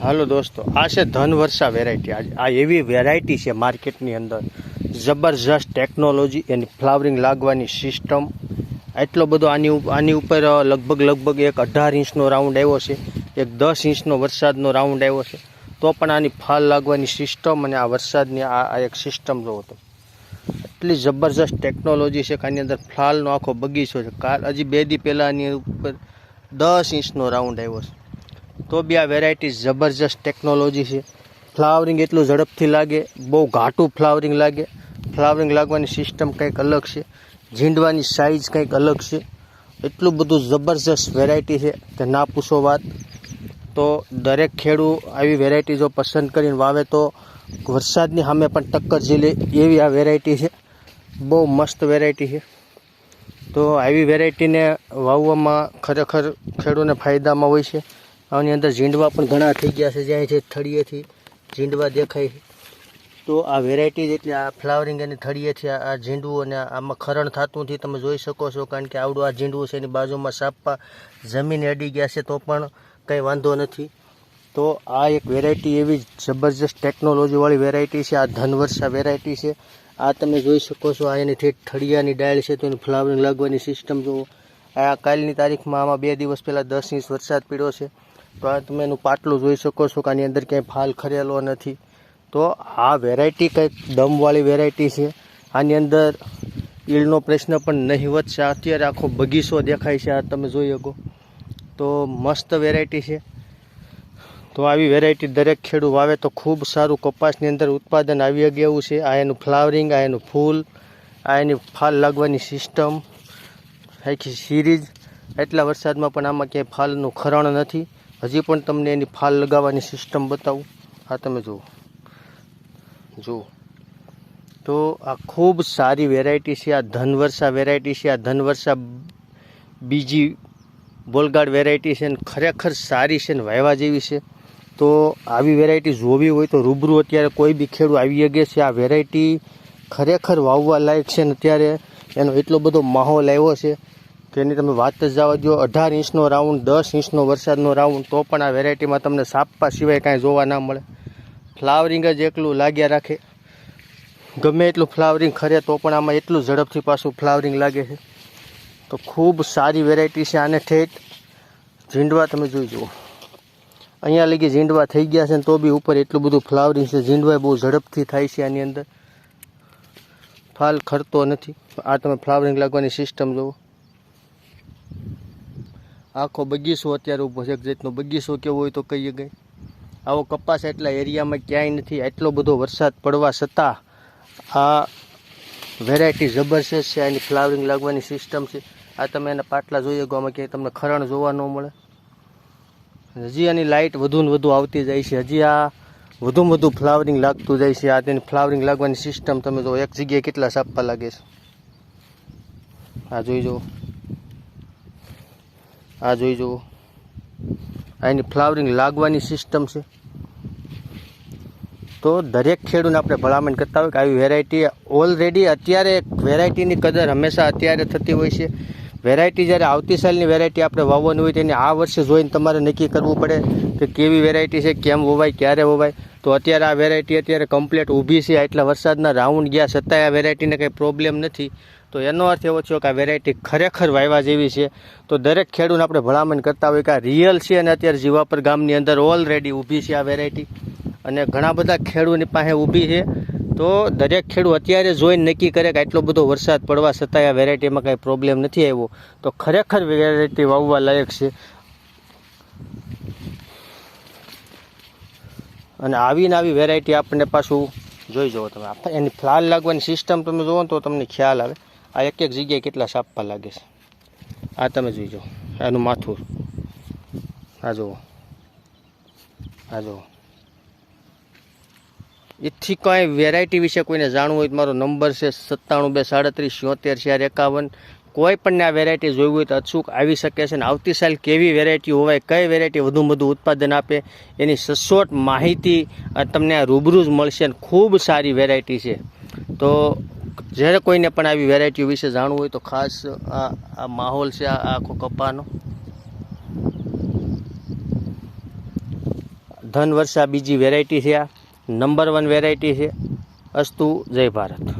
હાલો દોસ્તો, આ છે ધનવર્ષા વેરાયટી। આ એવી વેરાયટી છે માર્કેટની અંદર, જબરજસ્ત ટેકનોલોજી, એની ફ્લાવરિંગ લાગવાની સિસ્ટમ એટલો બધો આની ઉપર લગભગ એક 18 ઇંચનો રાઉન્ડ આવ્યો છે, એક 10 ઇંચનો વરસાદનો રાઉન્ડ આવ્યો છે, તો પણ આની ફાલ લાગવાની સિસ્ટમ અને આ વરસાદની આ એક સિસ્ટમ જોવો તો એટલી જબરજસ્ત ટેકનોલોજી છે કે આની અંદર ફાલનો આખો બગીચો છે। હજી 2 દી પહેલાં આની ઉપર 10 ઇંચનો રાઉન્ડ આવ્યો છે, તો બી આ વેરાયટી જબરજસ્ત ટેકનોલોજી છે। ફ્લાવરિંગ એટલું ઝડપથી લાગે, બહુ ઘાટું ફ્લાવરિંગ લાગે, ફ્લાવરિંગ લાગવાની સિસ્ટમ કંઈક અલગ છે, ઝીંડવાની સાઇઝ કંઈક અલગ છે, એટલું બધું જબરજસ્ત વેરાયટી છે કે ના પૂછો વાત। તો દરેક ખેડૂત આવી વેરાયટી જો પસંદ કરીને વાવે તો વરસાદની સામે પણ ટક્કર ઝીલે એવી આ વેરાયટી છે, બહુ મસ્ત વેરાયટી છે। તો આવી વેરાયટીને વાવવામાં ખરેખર ખેડૂતને ફાયદામાં હોય છે। આની અંદર ઝીંડવા પણ ઘણા થઈ ગયા છે, જ્યાં છે થળીએથી ઝીંડવા દેખાય છે, તો આ વેરાયટી જેટલી આ ફ્લાવરિંગ એની થળીએથી આ ઝીંડવું અને આમાં ખરણ થતું નથી, તમે જોઈ શકો છો, કારણ કે આવડું આ ઝીંડવું છે, એની બાજુમાં સાપા જમીન અડી ગયા છે, તો પણ કંઈ વાંધો નથી। તો આ એક વેરાયટી એવી જબરજસ્ત ટેકનોલોજીવાળી વેરાયટી છે, આ ધનવર્ષા વેરાયટી છે। આ તમે જોઈ શકો છો, આ એની થળિયાની ડાળ છે, તો એની ફ્લાવરિંગ લાગવાની સિસ્ટમ જુઓ। આ કાલની તારીખમાં આમાં 2 દિવસ પહેલાં 10 ઇંચ વરસાદ પડ્યો છે, તો આ તમે એનું પાટલું જોઈ શકો છો કે આની અંદર ક્યાંય ફાલ ખરેલો નથી। તો આ વેરાયટી કંઈક દમવાળી વેરાયટી છે, આની અંદર ઈળનો પ્રશ્ન પણ નહિવત છે। અત્યારે આખો બગીચો દેખાય છે, આ તમે જોઈ શકો, તો મસ્ત વેરાયટી છે। તો આવી વેરાયટી દરેક ખેડૂત વાવે તો ખૂબ સારું કપાસની અંદર ઉત્પાદન આવી ગયું છે। આ એનું ફ્લાવરિંગ, આ એનું ફૂલ, આ એની ફાલ લાગવાની સિસ્ટમ, આખી સિરીઝ, એટલા વરસાદમાં પણ આમાં ક્યાંય ફાલનું ખરણ નથી। હજી પણ તમને એની ફાલ લગાવવાની સિસ્ટમ બતાવું, આ તમે જુઓ। તો આ ખૂબ સારી વેરાયટી છે, આ ધનવર્ષા વેરાયટી છે, આ ધનવર્ષા બીજી બોલગાડ વેરાયટી છે, અને ખરેખર સારી છે ને વાયવા જેવી છે। તો આવી વેરાયટી જોવી હોય તો રૂબરૂ અત્યારે કોઈ બી ખેડૂત આવી શકે છે। આ વેરાયટી ખરેખર વાવવા લાયક છે, ને અત્યારે એનો એટલો બધો માહોલ આવ્યો છે કે એની તમે વાત જ જવા દો। 18 ઇંચનો રાઉન્ડ, 10 ઇંચનો વરસાદનો રાઉન્ડ, તો પણ આ વેરાયટીમાં તમને સાપા સિવાય કાંઈ જોવા ના મળે। ફ્લાવરિંગ જ એકલું લાગ્યા રાખે, ગમે એટલું ફ્લાવરિંગ ખરે તો પણ આમાં એટલું ઝડપથી પાછું ફ્લાવરિંગ લાગે છે। તો ખૂબ સારી વેરાયટી છે। આને ઠેઠ ઝીંડવા તમે જોઈ જુઓ, અહીંયા લગી ઝીંડવા થઈ ગયા છે, ને તો બી ઉપર એટલું બધું ફ્લાવરિંગ છે। ઝીંડવા બહુ ઝડપથી થાય છે, આની અંદર ફાલ ખરતો નથી। આ તમે ફ્લાવરિંગ લાગવાની સિસ્ટમ જુઓ, આખો બગીચો અત્યારે ઊભો છે, એક જાતનો બગીચો કેવો હોય તો કહીએ ગઈ। આવો કપાસ એટલા એરિયામાં ક્યાંય નથી, એટલો બધો વરસાદ પડવા છતાં આ વેરાયટી જબરજસ્ત છે। એની ફ્લાવરિંગ લાગવાની સિસ્ટમ છે, આ તમે એના પાટલા જોઈએ ગો, આમાં ક્યાંય તમને ખરણ જોવા ન મળે। હજી આની લાઇટ વધુ ને વધુ આવતી જાય છે, હજી આ વધુમાં વધુ ફ્લાવરિંગ લાગતું જાય છે। આ તેની ફ્લાવરિંગ લાગવાની સિસ્ટમ તમે જો, એક જગ્યાએ કેટલા સાપા લાગે છે, આ જોઈ જુઓ, આ જોઈ જુઓ, આ એની ફ્લાવરિંગ લાગવાની સિસ્ટમ છે। તો દરેક ખેડૂતને આપણે ભલામણ કરતા હોય કે આવી વેરાયટી ઓલરેડી અત્યારે વેરાયટીની કદર હંમેશા અત્યારે થતી હોય છે। વેરાયટી જ્યારે આવતી સાલની વેરાયટી આપણે વાવવાની હોય તેની આ વર્ષે જોઈને તમારે નક્કી કરવું પડે કે કેવી વેરાયટી છે, કેમ વવાય, ક્યારે વવાય। તો અત્યારે આ વેરાયટી અત્યારે કમ્પ્લીટ ઊભી છે, એટલા વરસાદના રાઉન્ડ ગયા છતાંય આ વેરાયટીને કંઈ પ્રોબ્લેમ નથી। તો એનો અર્થ એવો થયો કે આ વેરાયટી ખરેખર વાવવા જેવી છે। તો દરેક ખેડૂતને આપણે ભલામણ કરતા હોય કે આ રિયલ છે, અને અત્યારે જીવાપર ગામની અંદર ઓલરેડી ઊભી છે આ વેરાયટી, અને ઘણા બધા ખેડૂતની પાસે ઊભી છે। તો દરેક ખેડૂત અત્યારે જોઈને નક્કી કરે કે આટલો બધો વરસાદ પડવા છતાંય આ વેરાયટીમાં કાંઈ પ્રોબ્લેમ નથી આવ્યો, તો ખરેખર વેરાયટી વાવવા લાયક છે। અને આવીને આવી વેરાયટી આપણને પાછું જોઈ જુઓ તમે, એની ફ્લાલ લાગવાની સિસ્ટમ તમે જુઓ તો તમને ખ્યાલ આવે। આ એક એક જગ્યાએ કેટલા સાપા લાગે છે, આ તમે જોઈ જુઓ, એનું માથું આ જુઓ, આ જુઓ। એથી કાંઈ વેરાયટી વિશે કોઈને જાણવું હોય તો મારો નંબર છે 9723374451। કોઈ પણને આ વેરાયટી જોઈ હોય તો અચૂક આવી શકે છે, ને આવતી સાલ કેવી વેરાયટી હોવાય, કઈ વેરાયટી વધુમાં વધુ ઉત્પાદન આપે, એની સચોટ માહિતી તમને આ રૂબરૂ જ મળશે, ને ખૂબ સારી વેરાયટી છે। તો જ્યારે કોઈને પણ આવી વેરાયટી વિશે જાણવું હોય તો ખાસ આ માહોલ છે, આ આખો કપાનો ધન વર્ષા બીજી વેરાયટી છે, આ નંબર 1 વેરાયટી છે. અસ્તુ, જય ભારત.